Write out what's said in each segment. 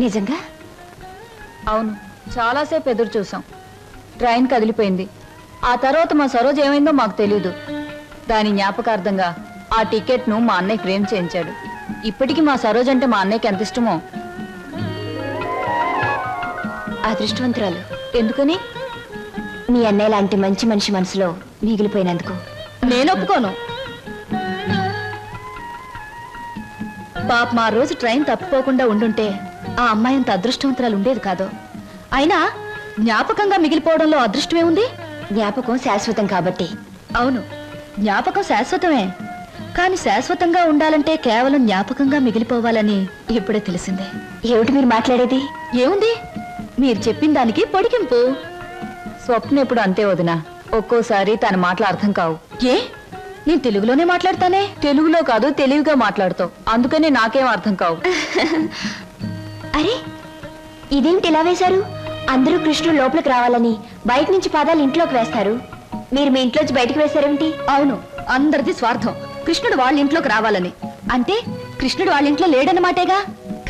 నిజంగా? అవును, చాలాసేపు ఎదురు చూసాం. ట్రైన్ కదిలిపోయింది. ఆ తర్వాత మా సరోజ్ ఏమైందో మాకు తెలీదు. దాని జ్ఞాపకార్థంగా ఆ టికెట్ను మా అన్నయ్య ఫ్రేమ్ చేయించాడు. ఇప్పటికీ మా సరోజ్ అంటే మా అన్నయ్యకి ఎంత ఇష్టమో. అదృష్టవంతురాలు. ఎందుకని? మీ అన్నయ్య లాంటి మంచి మనిషి మనసులో మిగిలిపోయినందుకు. నేను ఒప్పుకోను. పాప మా రోజు ట్రైన్ తప్పిపోకుండా ఉండుంటే ఆ అమ్మాయి అంత అదృష్టవంతురాలు ఉండేది కాదు. అయినా జ్ఞాపకంగా మిగిలిపోవడంలో అదృష్టమే ఉంది. జ్ఞాపకం శాశ్వతం కాబట్టి. అవును, జ్ఞాపకం శాశ్వతమే. కానీ శాశ్వతంగా ఉండాలంటే కేవలం జ్ఞాపకంగా మిగిలిపోవాలని ఇప్పుడే తెలిసిందే. ఏమిటి మీరు మాట్లాడేది? ఏముంది, మీరు చెప్పిన దానికి పొడిగింపు. స్వప్న ఎప్పుడు అంతే వదినా, ఒక్కోసారి తన మాటలు అర్థం కావు. ఏ, నేను తెలుగులోనే మాట్లాడతానే. తెలుగులో కాదు, తెలివిగా మాట్లాడతావు. అందుకనే నాకేం అర్థం కావు. అరే, ఇదేమిటి ఇలా వేశారు? అందరూ కృష్ణుడు లోపలికి రావాలని బయట నుంచి పాదాలు ఇంట్లోకి వేస్తారు. మీరు మీ ఇంట్లోంచి బయటకు వేశారేమిటి? అవును, అందరిది స్వార్థం. కృష్ణుడు వాళ్ళ ఇంట్లోకి రావాలని. అంటే కృష్ణుడు వాళ్ళ ఇంట్లో లేడన్నమాటేగా.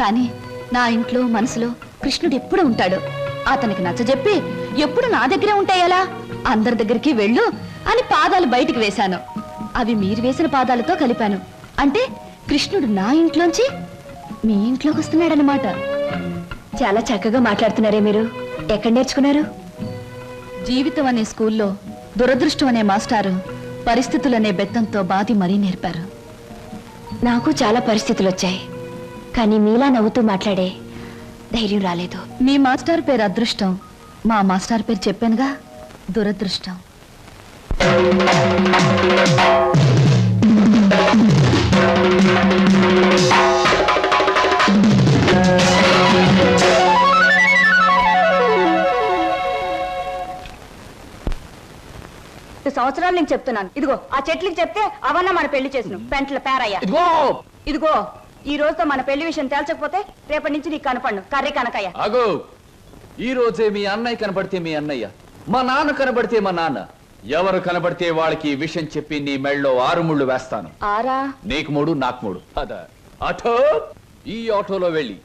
కానీ నా ఇంట్లో మనసులో కృష్ణుడు ఎప్పుడు ఉంటాడు. అతనికి నచ్చజెప్పి ఎప్పుడు నా దగ్గరే ఉంటాయలా? అందరి దగ్గరికి వెళ్ళు అని పాదాలు బయటికి వేశాను. అవి మీరు వేసిన పాదాలతో కలిపాను. అంటే కృష్ణుడు నా ఇంట్లోంచి మీ ఇంట్లోకి వస్తున్నాడనమాట. చాలా చక్కగా మాట్లాడుతున్నారే మీరు. ఎక్కడ నేర్చుకున్నారు? జీవితం అనే స్కూల్లో దురదృష్టం అనే మాస్టారు పరిస్థితులనే బెత్తంతో బాధి మరీ నేర్పారు. నాకు చాలా పరిస్థితులు వచ్చాయి, కానీ మీలా నవ్వుతూ మాట్లాడే ధైర్యం రాలేదు. మీ మాస్టర్ పేరు అదృష్టం, మా మాస్టర్ పేరు చెప్పానుగా, దురదృష్టం. సంవత్సరాలు నేను చెప్తున్నాను. ఇదిగో ఆ చెట్లకి చెప్తే అవన్నా మన పెళ్లి చేసిన పెంట్ల పేరయ్యా. ఇదిగో ఈ రోజుతో మన పెళ్లి విషయం తేల్చకపోతే రేపటి నుంచి నీకు కనపడను కర్రీ కనకయ్య. అగో, ఈ రోజే మీ అన్నయ్య కనబడితే మీ అన్నయ్య, మా నాన్న కనబడితే మా నాన్న, ఎవరు కనబడితే వాళ్ళకి ఈ విషయం చెప్పి నీ మెళ్ళలో 6 ముళ్ళు వేస్తాను. ఆరా? నీకు 3, నాకు 3. అదా ఆటో, ఈ ఆటోలో వెళ్ళి,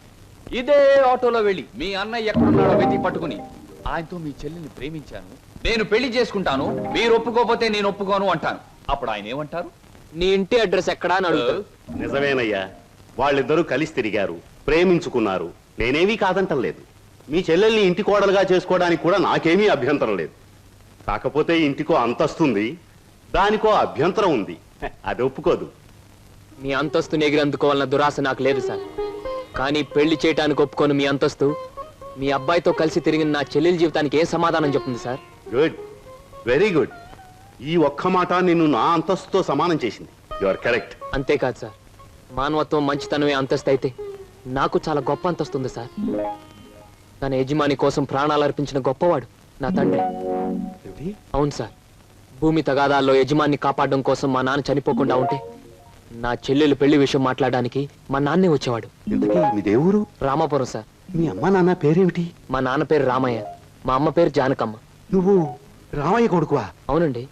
ఇదే ఆటోలో వెళ్ళి మీ అన్నయ్య ఎక్కడున్నాడో వెతికి పట్టుకుని ఆయనతో మీ చెల్లిని ప్రేమించాను, నేను పెళ్లి చేసుకుంటాను, మీరు ఒప్పుకోకపోతే నేను ఒప్పుకోను అంటాను. అప్పుడు ఆయన ఏమంటారు? నీ ఇంటి అడ్రస్ ఎక్కడా అని అడుగుతారు. నిజమేనయ్యా, వాళ్ళిద్దరూ కలిసి తిరిగారు, ప్రేమించుకున్నారు. నేనేమీ కాదంటం లేదు. మీ చెల్లెల్ని ఇంటి కోడలుగా చేసుకోవడానికి కూడా నాకేమీ అభ్యంతరం లేదు. కాకపోతే ఇంటికో అంతస్తుంది, దానికో అభ్యంతరం ఉంది. అది ఒప్పుకోదు. మీ అంతస్తుని ఎగిరందుకోవాలన్న దురాశ నాకు లేదు సార్. కానీ పెళ్లి చేయటానికి ఒప్పుకోను మీ అంతస్తు మీ అబ్బాయితో కలిసి తిరిగిన నా చెల్లెల జీవితానికి ఏ సమాధానం చెప్తుంది సార్? Good, very good. ఈ ఒక్క మాట నిన్ను నా అంతస్తుతో సమానం చేసింది. You are correct. అంతేకాదు సార్, మానవత్వం మంచితనమే అంతస్తు అయితే నాకు చాలా గొప్ప అంతస్తు ఉంది సార్. తన యజమాని కోసం ప్రాణాలు అర్పించిన గొప్పవాడు నా తండ్రి. అవును సార్, భూమి తగాదాల్లో యజమాన్ని కాపాడడం కోసం మా నాన్న చనిపోకుండా ఉంటే నా చెల్లెలు పెళ్లి విషయం మాట్లాడడానికి మా నాన్నే వచ్చేవాడు. ఇంతకీ మీ దేవురు? రామాపురం సార్. మీ అమ్మ నాన్న పేరేమిటి? మా నాన్న పేరు రామయ్య, మా అమ్మ పేరు జానకమ్మ. నువ్వు రామయ్య కొడుకువా? అవునండి.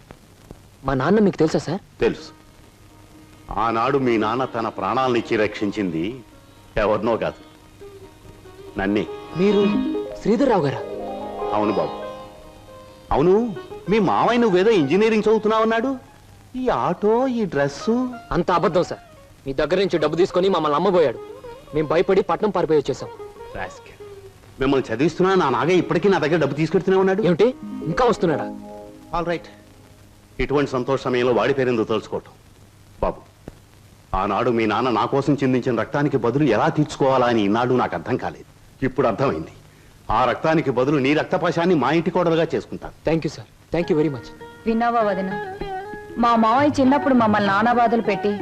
మా నాన్న మీకు తెలుసా సార్? తెలుసు. ఆనాడు మీ నాన్న తన ప్రాణాలనిచ్చి రక్షించింది ఎవరినో కాదు, నన్నే. మీరు శ్రీధర్రావు గారా? అవును బాబు. అవును, మీ మావయ్య నువ్వేదో ఇంజనీరింగ్ చదువుతున్నావన్నాడు. ఈ ఆటో, ఈ డ్రెస్సు అంత అబద్ధం సార్. మీ దగ్గర నుంచి డబ్బు తీసుకొని మమ్మల్ని అమ్మబోయాడు. మేము భయపడి పట్నం పారిపోయి వచ్చేసాం. మిమ్మల్ని చదివిస్తున్నా నా నాగే ఇప్పటికీ నా దగ్గర డబ్బు తీసుకెడుతూనే ఉన్నాడు. ఏమిటి, ఇంకా వస్తున్నాడా? All right. ఇటువంటి సంతోష సమయంలో వాడి పేరెందుకు తలుచుకోవటం బాబు. ఆనాడు మీ నాన్న నా కోసం చిందించిన రక్తానికి బదులు ఎలా తీర్చుకోవాలా అని ఈనాడు నాకు అర్థం కాలేదు. ఇప్పుడు అర్థమైంది. ఆ రక్తానికి బదులు నీ రక్తపాశాన్ని మా ఇంటి కోడలుగా చేసుకుంటాను. Thank you sir, thank you very much. విన్నావా వదిన, మా మావయ్య చిన్నప్పుడు మమ్మల్ని నానా బాధలు పెట్టి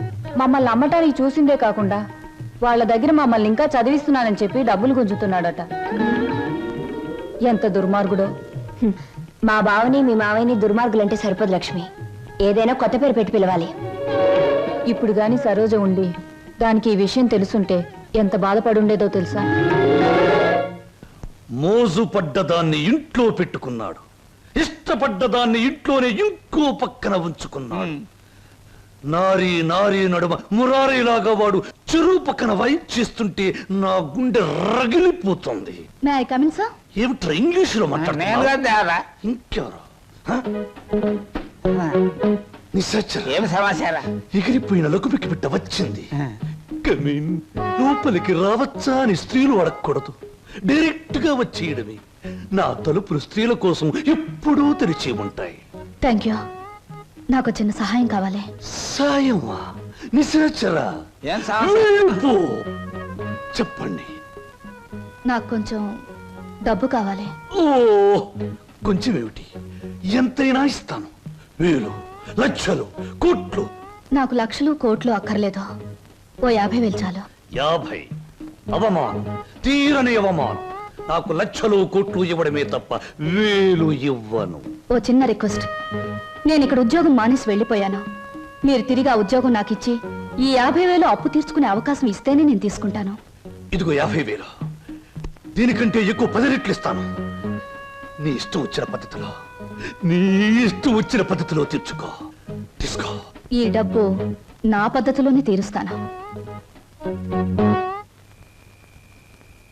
మమ్మల్ని అమ్మటానికి చూసిందే కాకుండా వాళ్ళ దగ్గర మమ్మల్ని ఇంకా చదివిస్తున్నానని చెప్పి డబ్బులు గుంజుతున్నాడట. ఎంత దుర్మార్గుడో. మా బావని మీ మావయ్యని దుర్మార్గులంటే సరిపోదు లక్ష్మి. ఏదైనా కొత్త పేరు పెట్టి పిలవాలి. ఇప్పుడు గాని సరోజ ఉండి దానికి ఈ విషయం తెలుసుంటే ఎంత బాధపడుండేదో తెలుసా? మోజు పడ్డదాన్ని ఇంట్లో పెట్టుకున్నాడు, ఇష్టపడ్డదాన్ని ఇంట్లోనే ఇంకో పక్కన ఉంచుకున్నాడు. నారీ నారీ నడుమ మురారీలాగా వాడు చెరువు పక్కన వైప్ చేస్తుంటే నా గుండె రగిలిపోతుంది. May I come in sir? ఏమిట్రా ఇంగ్లీషులో నేను మాట్లాడుతున్నా? దేవరా ఇంకెవరు? హ? నిశాచర ఏం సమాచారం? ఎగిరిపోయిన లకుపికి బిడ్డ వచ్చింది. కమీన్, లోపలికి రావచ్చా అని స్త్రీలు అడగకూడదు, డైరెక్ట్ గా వచ్చేయడమే. నా తలుపులు స్త్రీల కోసం ఎప్పుడూ తెరిచి ఉంటాయి. Thank you. నాకు చిన్న సహాయం కావాలి. సాయమా? నిశాచరా, ఏం సమాచారం? వెళ్ళిపో. చెప్పండి. నాకు కొంచెం డబ్బు కావాలి. ఓ, కొంచెం ఏమిటి, ఎంతైనా ఇస్తాను. వేలు, లక్షలు, కోట్లు. నాకు లక్షలు కోట్లు అక్కర్లేదు. ఓ 50,000 చాలు. 50? అవమానం, తీరని అవమానం. నాకు లక్షలు కోట్లు ఇవ్వడమే తప్ప వేలు ఇవ్వను. ఓ చిన్న రిక్వెస్ట్. నేను ఇక్కడ ఉద్యోగం మానేసి వెళ్ళిపోయాను. మీరు తిరిగి ఆ ఉద్యోగం నాకు ఇచ్చి ఈ 50,000 అప్పు తీర్చుకునే అవకాశం ఇస్తేనే నేను తీసుకుంటాను. ఇదిగో 50,000. దీనికంటే ఎక్కువ 10 రెట్లు ఇస్తాను. నీ ఇష్టం వచ్చిన పద్ధతిలో, నీ ఇష్టం వచ్చిన పద్ధతిలో తీర్చుకో. తీసుకో. ఈ డబ్బు నా పద్ధతిలోనే తీరుస్తాను.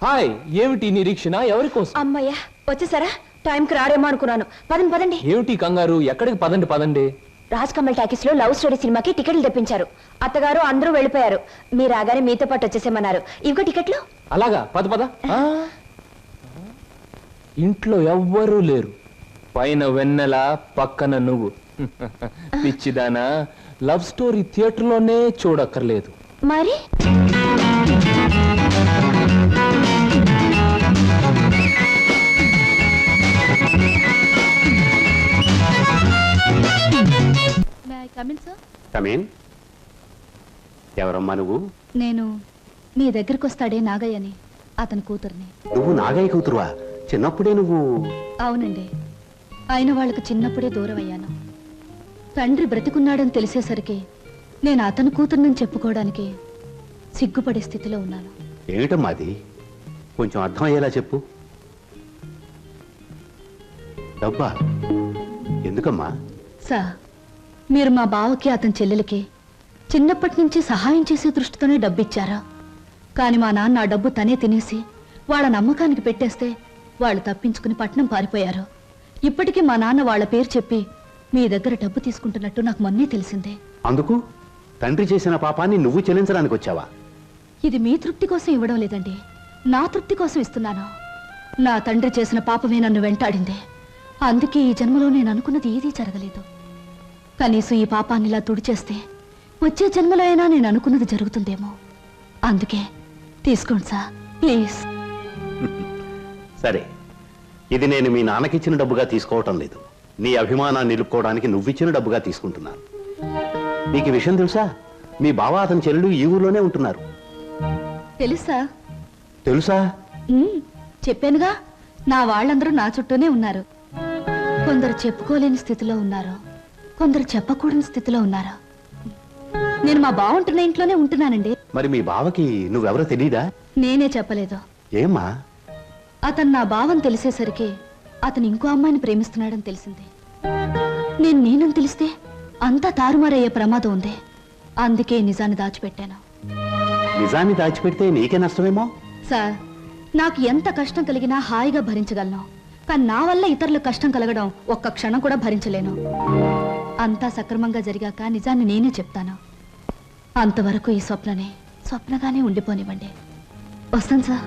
హాయ్, ఏమిటి నిరీక్షణ? ఎవరి కోసం? అమ్మయ్యా, వచ్చేసారా? టైంకి రారేమో అనుకున్నాను. పదండి పదండి. ఏమిటి కంగారు? ఎక్కడికి? పదండి పదండి. రాజ్ కమల్ టాకీస్ లో లవ్ స్టోరీ సినిమాకి టికెట్లు తెప్పించారు. అత్తగారు అందరూ వెళ్ళిపోయారు. మీరు రాగానే మీతో పాటు వచ్చేసేమన్నారు. ఇవిగో టికెట్లు. అలాగా, పద పద. ఆ? ఇంట్లో ఎవ్వరూ లేరు. పైన వెన్నెల, పక్కన నువ్వు. పిచ్చిదానా, లవ్ స్టోరీ థియేటర్లోనే చూడక్కర్లేదు. మరి కమేన్. ఎవరమ్మా నువ్వు? నేను మీ దగ్గరికి వస్తాడే నాగయ్యని, అతని కూతుర్ని. నువ్వు నాగయ్య కూతురువా? చిన్నప్పుడే నువ్వు? అవునండి. అయిన వాళ్ళకు చిన్నప్పుడే దూరం అయ్యాను. తండ్రి బ్రతికున్నాడని తెలిసేసరికి నేను అతని కూతుర్నని చెప్పుకోవడానికి సిగ్గుపడే స్థితిలో ఉన్నాను. ఏమిటమ్మా అది? కొంచెం అర్థమయ్యేలా చెప్పు. డబ్బా? ఎందుకమ్మా? సార్, మీరు మా బావకి అతని చెల్లెలకి చిన్నప్పటి నుంచి సహాయం చేసే దృష్టితోనే డబ్బిచ్చారా? కానీ మా నాన్న ఆ డబ్బు తనే తినేసి వాళ్ళ నమ్మకానికి పెట్టేస్తే వాళ్ళు తప్పించుకుని పట్నం పారిపోయారు. ఇప్పటికీ మా నాన్న వాళ్ళ పేరు చెప్పి మీ దగ్గర డబ్బు తీసుకుంటున్నట్టు నాకు మొన్నే తెలిసిందే. అందుకు తండ్రి చేసిన పాపాన్ని నువ్వు చెల్లించడానికి వచ్చావా? ఇది మీ తృప్తి కోసం ఇవ్వడం లేదండి, నా తృప్తి కోసం ఇస్తున్నాను. నా తండ్రి చేసిన పాపమే నన్ను వెంటాడింది. అందుకే ఈ జన్మలో నేను అనుకున్నది ఏదీ జరగలేదు. కనీసం ఈ పాపాన్ని ఇలా తుడిచేస్తే వచ్చే జన్మలో అయినా నేను అనుకున్నది జరుగుతుందేమో. అందుకే తీసుకోండి సార్, ప్లీజ్. సరే, ఇది నేను మీ నాన్నకిచ్చిన డబ్బుగా తీసుకోవటం లేదు. నీ అభిమానాన్ని నిలుపుకోవడానికి నువ్విచ్చిన డబ్బుగా తీసుకుంటున్నాను. నీకు ఈ విషయం తెలుసా? మీ బావ అతని చెల్లెలు ఈ ఊర్లోనే ఉంటున్నారు. తెలుసా? తెలుసా? చెప్పానుగా, నా వాళ్ళందరూ నా చుట్టూనే ఉన్నారు. కొందరు చెప్పుకోలేని స్థితిలో ఉన్నారు, కొందరు చెప్పకూడని స్థితిలో ఉన్నారు. నేను మా బావ ఉంటున్న ఇంట్లోనే ఉంటున్నానండి. మరి మీ బావకి నువ్వెవరో తెలీదా? నేనే చెప్పలేదు. ఏమ్మా? అతను నా భావం తెలిసేసరికి అతను ఇంకో అమ్మాయిని ప్రేమిస్తున్నాడని తెలిసింది. నేనని తెలిస్తే అంతా తారుమారయ్యే ప్రమాదం ఉంది. అందుకే నిజాన్ని దాచిపెట్టాను. నిజాన్ని దాచిపెడితే నీకే నష్టమేమో. సార్, నాకు ఎంత కష్టం కలిగినా హాయిగా భరించగలను. కానీ నా వల్ల ఇతరులకు కష్టం కలగడం ఒక్క క్షణం కూడా భరించలేను. అంతా సక్రమంగా జరిగాక నిజాన్ని నేనే చెప్తాను. అంతవరకు ఈ స్వప్నగానే ఉండిపోనివ్వండి. వస్తాను సార్.